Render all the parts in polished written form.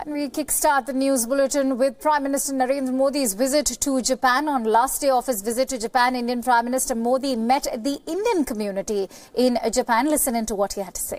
And we kickstart the news bulletin with Prime Minister Narendra Modi's visit to Japan. On last day of his visit to Japan, Indian Prime Minister Modi met the Indian community in Japan. Listen into what he had to say.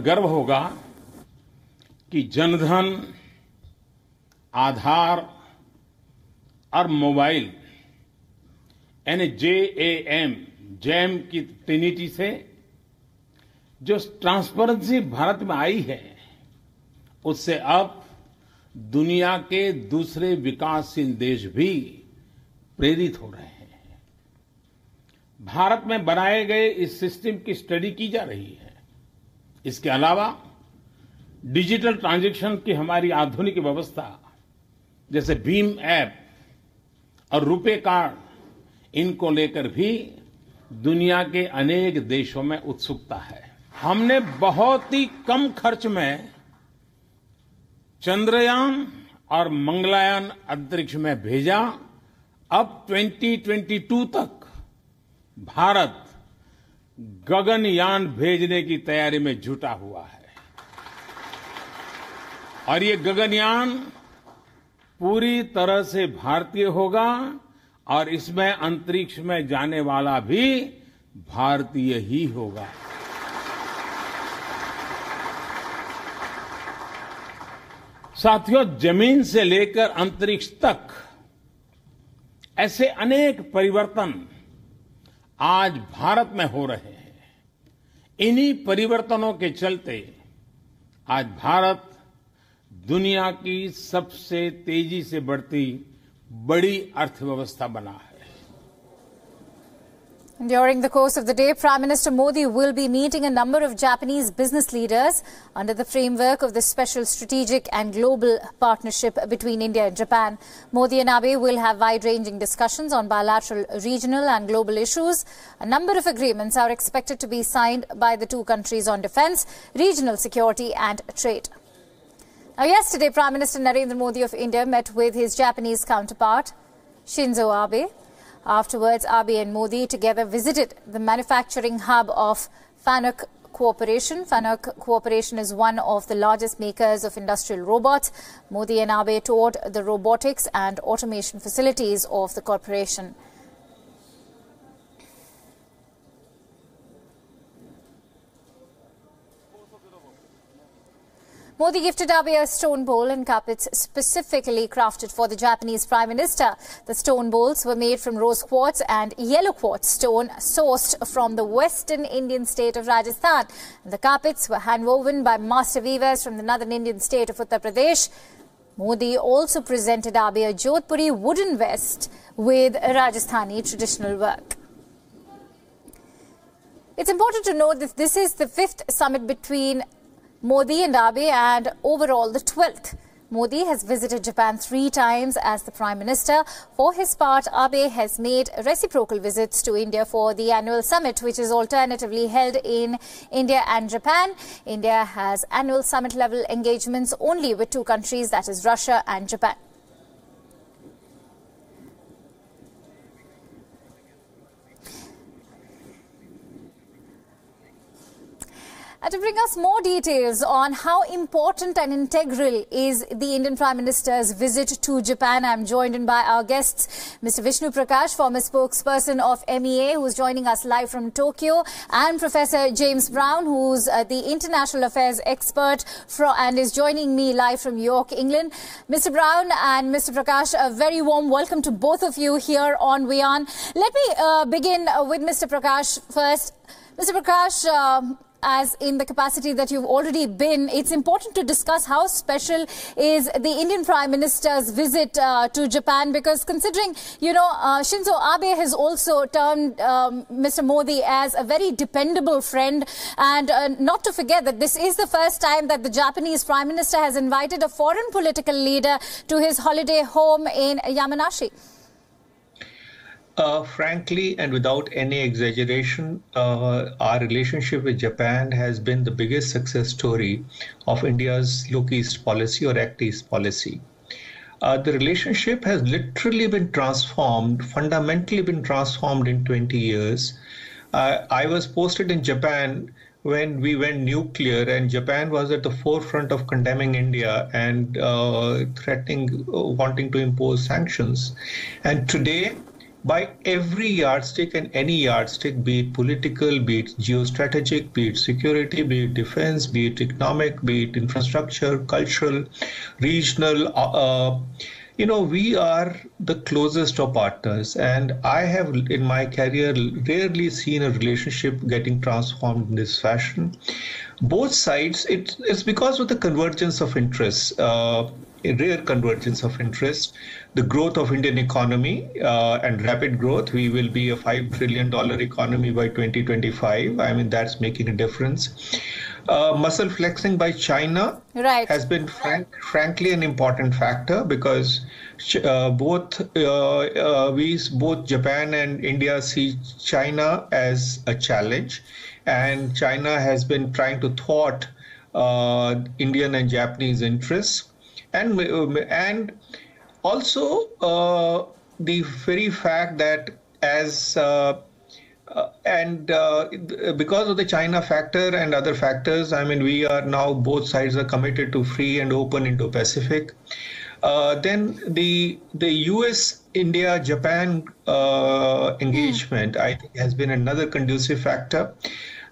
गर्व होगा कि जनधन, आधार और mobile यानी jam की Trinity से जो transparency Bharat में आई है, उससे अब दुनिया के दूसरे विकासशील देश भी प्रेरित हो रहे हैं। भारत में बनाए गए इस सिस्टम की स्टडी की जा रही है। इसके अलावा डिजिटल ट्रांजैक्शन की हमारी आधुनिक व्यवस्था जैसे भीम ऐप और रुपे कार्ड, इनको लेकर भी दुनिया के अनेक देशों में उत्सुकता है। हमने बहुत ही कम खर्च में चंद्रयान और मंगलयान अंतरिक्ष में भेजा। अब 2022 तक भारत गगनयान भेजने की तैयारी में जुटा हुआ है और ये गगनयान पूरी तरह से भारतीय होगा और इसमें अंतरिक्ष में जाने वाला भी भारतीय ही होगा। साथियों, जमीन से लेकर अंतरिक्ष तक ऐसे अनेक परिवर्तन आज भारत में हो रहे हैं। इन्हीं परिवर्तनों के चलते आज भारत दुनिया की सबसे तेजी से बढ़ती बड़ी अर्थव्यवस्था बना है। During the course of the day, Prime Minister Modi will be meeting a number of Japanese business leaders under the framework of the special strategic and global partnership between India and Japan. Modi and Abe will have wide-ranging discussions on bilateral, regional and global issues. A number of agreements are expected to be signed by the two countries on defence, regional security and trade. Now, yesterday, Prime Minister Narendra Modi of India met with his Japanese counterpart, Shinzo Abe. Afterwards, Abe and Modi together visited the manufacturing hub of Fanuc Corporation. Fanuc Corporation is one of the largest makers of industrial robots. Modi and Abe toured the robotics and automation facilities of the corporation. Modi gifted Abe a stone bowl and cup. It's specifically crafted for the Japanese Prime Minister. The stone bowls were made from rose quartz and yellow quartz stone sourced from the western Indian state of Rajasthan. And the carpets were hand-woven by master weavers from the northern Indian state of Uttar Pradesh. Modi also presented Abe a Jodhpuri wooden vest with Rajasthani traditional work. It's important to note that this is the fifth summit between Modi and Abe and overall the 12th. Modi has visited Japan 3 times as the Prime Minister. For his part, Abe has made reciprocal visits to India for the annual summit, which is alternatively held in India and Japan. India has annual summit-level engagements only with 2 countries, that is Russia and Japan. And to bring us more details on how important and integral is the Indian Prime Minister's visit to Japan, I'm joined in by our guests, Mr. Vishnu Prakash, former spokesperson of MEA, who's joining us live from Tokyo, and Professor James Brown, who's the international affairs expert and is joining me live from York, England. Mr. Brown and Mr. Prakash, a very warm welcome to both of you here on Wion. Let me begin with Mr. Prakash first. Mr. Prakash, as in the capacity that you've already been, it's important to discuss how special is the Indian Prime Minister's visit to Japan, because considering, Shinzo Abe has also termed Mr. Modi as a very dependable friend, and not to forget that this is the first time that the Japanese Prime Minister has invited a foreign political leader to his holiday home in Yamanashi. Frankly, and without any exaggeration, our relationship with Japan has been the biggest success story of India's Look East policy or Act East policy. The relationship has literally been transformed, fundamentally been transformed in 20 years. I was posted in Japan when we went nuclear, and Japan was at the forefront of condemning India and wanting to impose sanctions. And today, by every yardstick and any yardstick, be it political, be it geostrategic, be it security, be it defense, be it economic, be it infrastructure, cultural, regional, we are the closest of partners. And I have, in my career, rarely seen a relationship getting transformed in this fashion. Both sides, it's because of the convergence of interests, a rare convergence of interest, the growth of Indian economy and rapid growth. We will be a $5 trillion economy by 2025. I mean, that's making a difference. Muscle flexing by China has been frankly an important factor, because both Japan and India see China as a challenge, and China has been trying to thwart Indian and Japanese interests, and also the very fact that because of the China factor and other factors, I mean, we are now, both sides are committed to free and open Indo-Pacific. Then the US, India, Japan engagement, I think, has been another conducive factor.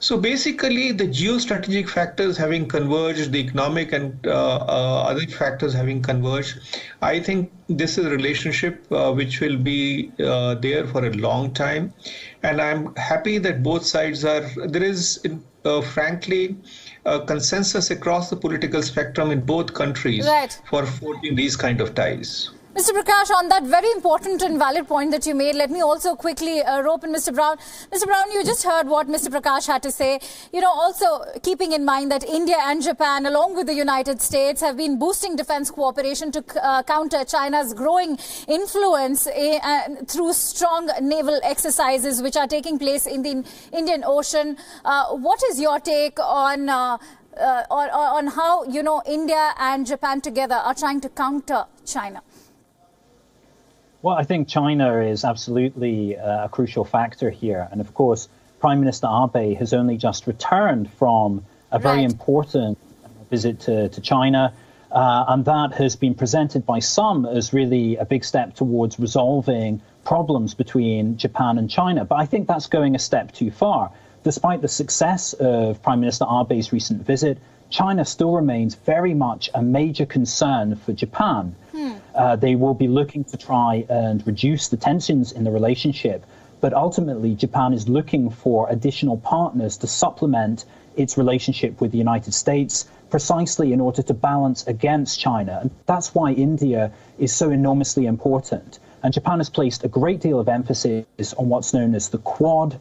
So basically, the geostrategic factors having converged, the economic and other factors having converged, I think this is a relationship which will be there for a long time. And I'm happy that both sides there is, frankly, a consensus across the political spectrum in both countries for forging these kind of ties. Mr. Prakash, on that very important and valid point that you made, let me also quickly rope in Mr. Brown. Mr. Brown, you just heard what Mr. Prakash had to say. Also keeping in mind that India and Japan, along with the United States, have been boosting defense cooperation to counter China's growing influence through strong naval exercises which are taking place in the Indian Ocean. What is your take on how, India and Japan together are trying to counter China? Well, I think China is absolutely a crucial factor here. And of course, Prime Minister Abe has only just returned from a very important visit to China. And that has been presented by some as really a big step towards resolving problems between Japan and China. But I think that's going a step too far. Despite the success of Prime Minister Abe's recent visit, China still remains very much a major concern for Japan. They will be looking to try and reduce the tensions in the relationship. But ultimately, Japan is looking for additional partners to supplement its relationship with the United States, precisely in order to balance against China. And that's why India is so enormously important. And Japan has placed a great deal of emphasis on what's known as the Quad,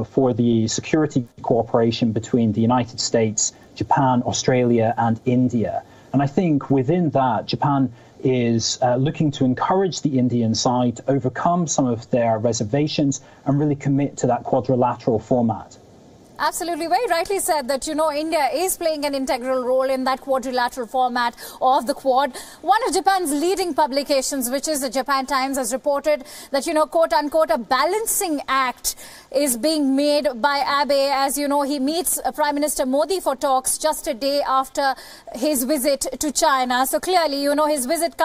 for the security cooperation between the United States, Japan, Australia, and India. And I think within that, Japan is looking to encourage the Indian side to overcome some of their reservations and really commit to that quadrilateral format. Absolutely. Very rightly said that, India is playing an integral role in that quadrilateral format of the Quad. One of Japan's leading publications, which is the Japan Times, has reported that, quote unquote, a balancing act is being made by Abe as, he meets Prime Minister Modi for talks just a day after his visit to China. So clearly, his visit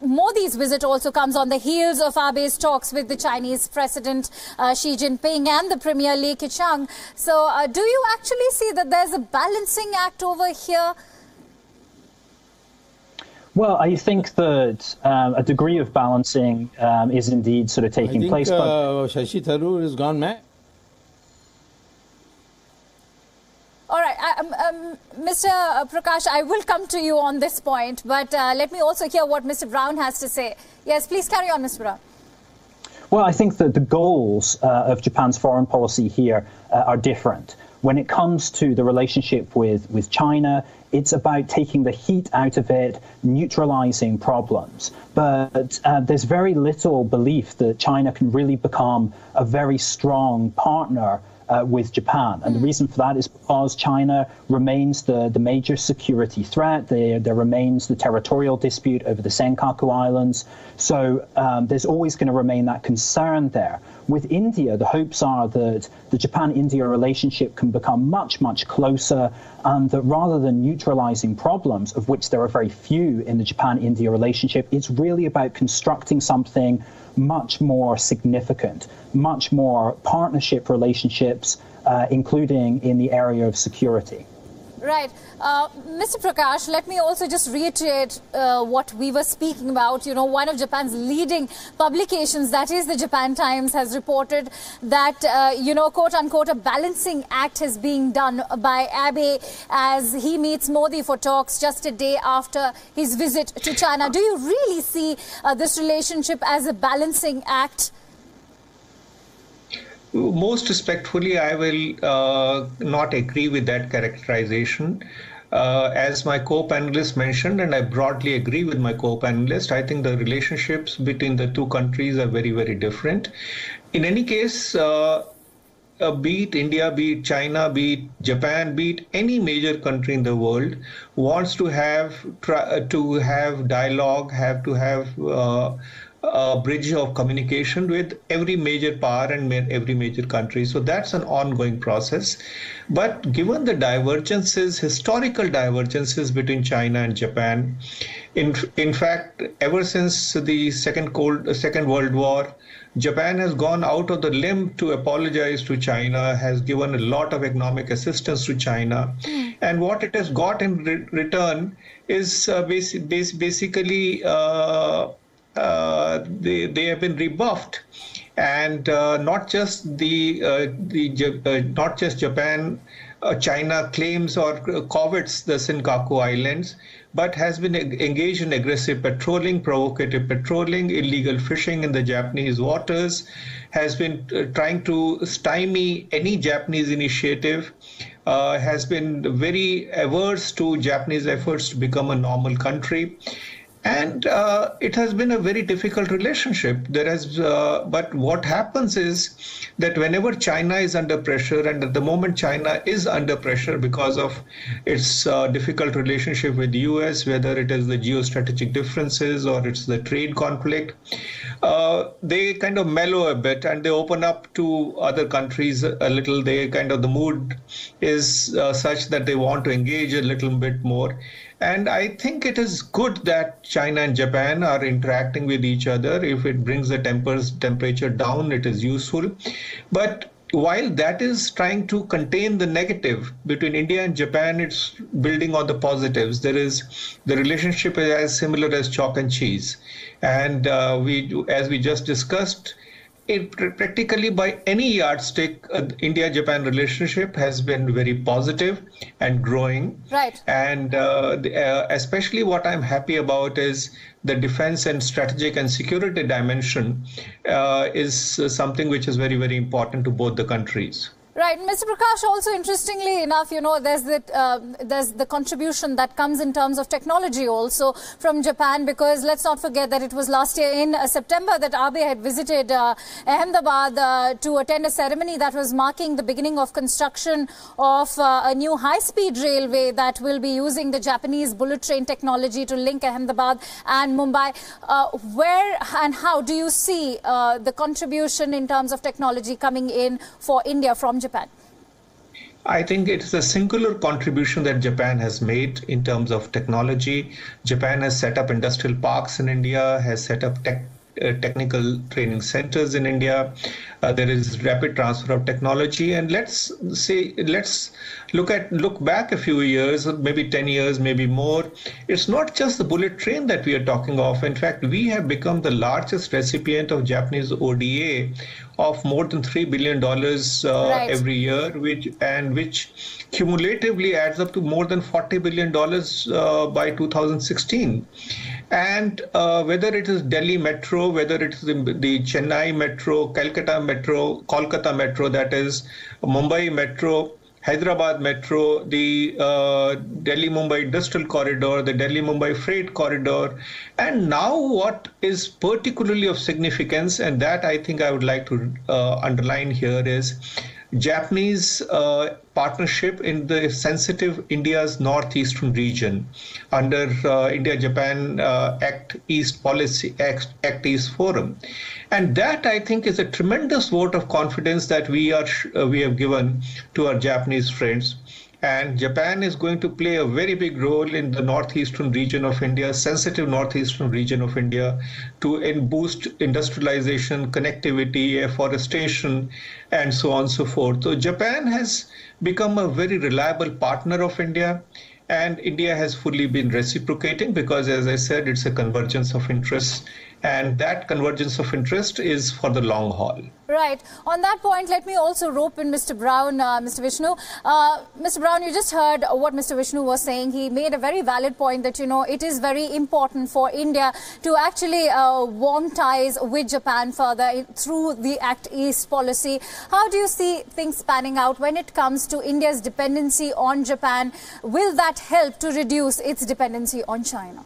Modi's visit also comes on the heels of Abe's talks with the Chinese President Xi Jinping and the Premier Li Keqiang. So do you actually see that there's a balancing act over here? Well, I think that a degree of balancing is indeed sort of taking place. But Shashi Tharoor has gone mad. All right, Mr. Prakash, I will come to you on this point, but let me also hear what Mr. Brown has to say. Yes, please carry on, Mr. Brown. Well, I think that the goals of Japan's foreign policy here are different. When it comes to the relationship with China, it's about taking the heat out of it, neutralizing problems. But there's very little belief that China can really become a very strong partner with Japan. And the reason for that is because China remains the major security threat. There remains the territorial dispute over the Senkaku Islands. So there's always going to remain that concern there. with India, the hopes are that the Japan-India relationship can become much, much closer, and that rather than neutralizing problems, of which there are very few in the Japan-India relationship, it's really about constructing something much more significant, much more partnership relationships, including in the area of security. Right. Mr. Prakash, let me also just reiterate what we were speaking about. You know, one of Japan's leading publications, that is the Japan Times, has reported that, you know, quote unquote, a balancing act is being done by Abe as he meets Modi for talks just a day after his visit to China. Do you really see this relationship as a balancing act? Most respectfully, I will not agree with that characterization. As my co-panelist mentioned, and I broadly agree with my co-panelist, I think the relationships between the two countries are very, very different. In any case, be it India, be it China, be it Japan, be it any major country in the world, wants to have dialogue, have to have a bridge of communication with every major power and every major country. So that's an ongoing process. But given the divergences, historical divergences between China and Japan, in fact, ever since the Second World War, Japan has gone out of the limb to apologize to China, has given a lot of economic assistance to China. And what it has got in return is basically they have been rebuffed, and not just Japan, China claims or covets the Senkaku Islands, but has been engaged in aggressive patrolling, provocative patrolling, illegal fishing in the Japanese waters, has been trying to stymie any Japanese initiative, has been very averse to Japanese efforts to become a normal country. And it has been a very difficult relationship. But what happens is that whenever China is under pressure, and at the moment China is under pressure because of its difficult relationship with the US, whether it is the geostrategic differences or it's the trade conflict, they kind of mellow a bit and they open up to other countries a little. The mood is such that they want to engage a little bit more. And I think it is good that China and Japan are interacting with each other. If it brings the temperature down, it is useful. But while that is trying to contain the negative between India and Japan, it's building on the positives. The relationship is as similar as chalk and cheese. And as we just discussed, it practically by any yardstick, India-Japan relationship has been very positive and growing. Right. And especially what I'm happy about is the defense and strategic and security dimension is something which is very, very important to both the countries. Right. Mr. Prakash, also interestingly enough, you know, there's the contribution that comes in terms of technology also from Japan, because let's not forget that it was last year in September that Abe had visited Ahmedabad to attend a ceremony that was marking the beginning of construction of a new high-speed railway that will be using the Japanese bullet train technology to link Ahmedabad and Mumbai. Where and how do you see the contribution in terms of technology coming in for India from Japan? I think it's a singular contribution that Japan has made in terms of technology. Japan has set up industrial parks in India, has set up technical training centers in India. There is rapid transfer of technology, and let's look back a few years, maybe 10 years, maybe more. It's not just the bullet train that we are talking of. In fact, we have become the largest recipient of Japanese ODA of more than $3 billion right. every year, which cumulatively adds up to more than $40 billion by 2016. And whether it is Delhi Metro, whether it is the Chennai Metro, Kolkata Metro, that is Mumbai Metro, Hyderabad Metro, the Delhi-Mumbai Industrial Corridor, the Delhi-Mumbai Freight Corridor, and now what is particularly of significance, and that I think I would like to underline here, is Japanese partnership in the sensitive India's northeastern region under India-Japan Act East Policy, Act East Forum. And that, I think, is a tremendous vote of confidence that we have given to our Japanese friends. And Japan is going to play a very big role in the northeastern region of India, sensitive northeastern region of India, to boost industrialization, connectivity, afforestation, and so on and so forth. So Japan has become a very reliable partner of India, and India has fully been reciprocating because, as I said, it's a convergence of interests. And that convergence of interest is for the long haul. Right. On that point, let me also rope in Mr. Brown, Mr. Vishnu. Mr. Brown, you just heard what Mr. Vishnu was saying. He made a very valid point that, it is very important for India to actually warm ties with Japan further through the Act East policy. How do you see things panning out when it comes to India's dependency on Japan? Will that help to reduce its dependency on China?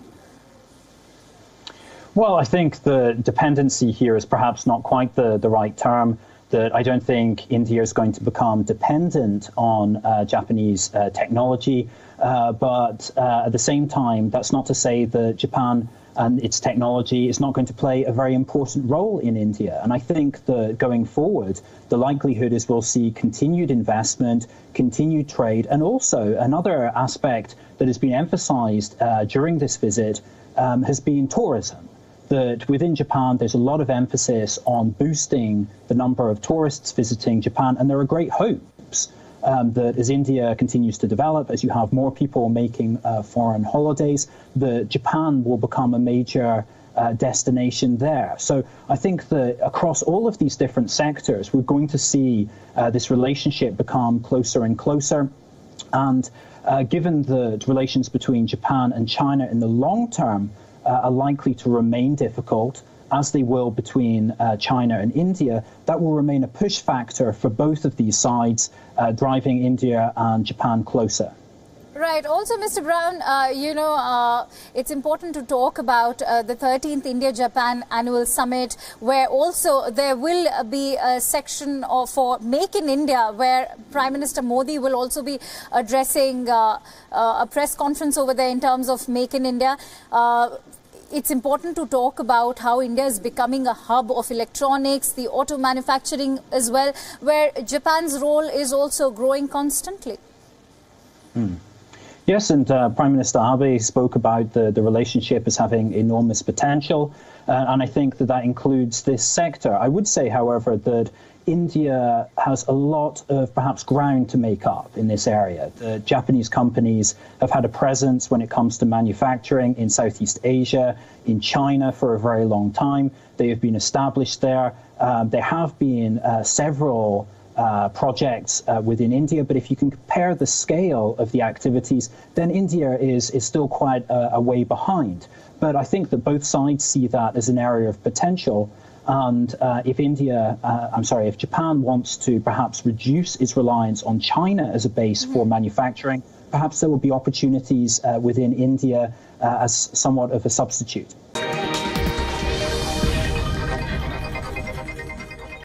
Well, I think the dependency here is perhaps not quite the right term. That I don't think India is going to become dependent on Japanese technology. But at the same time, that's not to say that Japan and its technology is not going to play a very important role in India. And I think that going forward, the likelihood is we'll see continued investment, continued trade, and also another aspect that has been emphasized during this visit has been tourism. That within Japan, there's a lot of emphasis on boosting the number of tourists visiting Japan, and there are great hopes that as India continues to develop, as you have more people making foreign holidays, that Japan will become a major destination there. So I think that across all of these different sectors, we're going to see this relationship become closer and closer. And given the relations between Japan and China in the long term are likely to remain difficult, as they will between China and India, that will remain a push factor for both of these sides, driving India and Japan closer. Right. Also, Mr. Brown, it's important to talk about the 13th India-Japan Annual Summit, where also there will be a section for Make in India, where Prime Minister Modi will also be addressing a press conference over there in terms of Make in India. It's important to talk about how India is becoming a hub of electronics, the auto manufacturing as well, where Japan's role is also growing constantly. Yes, and Prime Minister Abe spoke about the relationship as having enormous potential, and I think that includes this sector. I would say, however, that India has a lot of perhaps ground to make up in this area. The Japanese companies have had a presence when it comes to manufacturing in Southeast Asia, in China for a very long time. They have been established there. There have been several projects within India, but if you can compare the scale of the activities, then India is still quite a way behind. But I think that both sides see that as an area of potential. And if Japan wants to perhaps reduce its reliance on China as a base for manufacturing, perhaps there will be opportunities within India as somewhat of a substitute.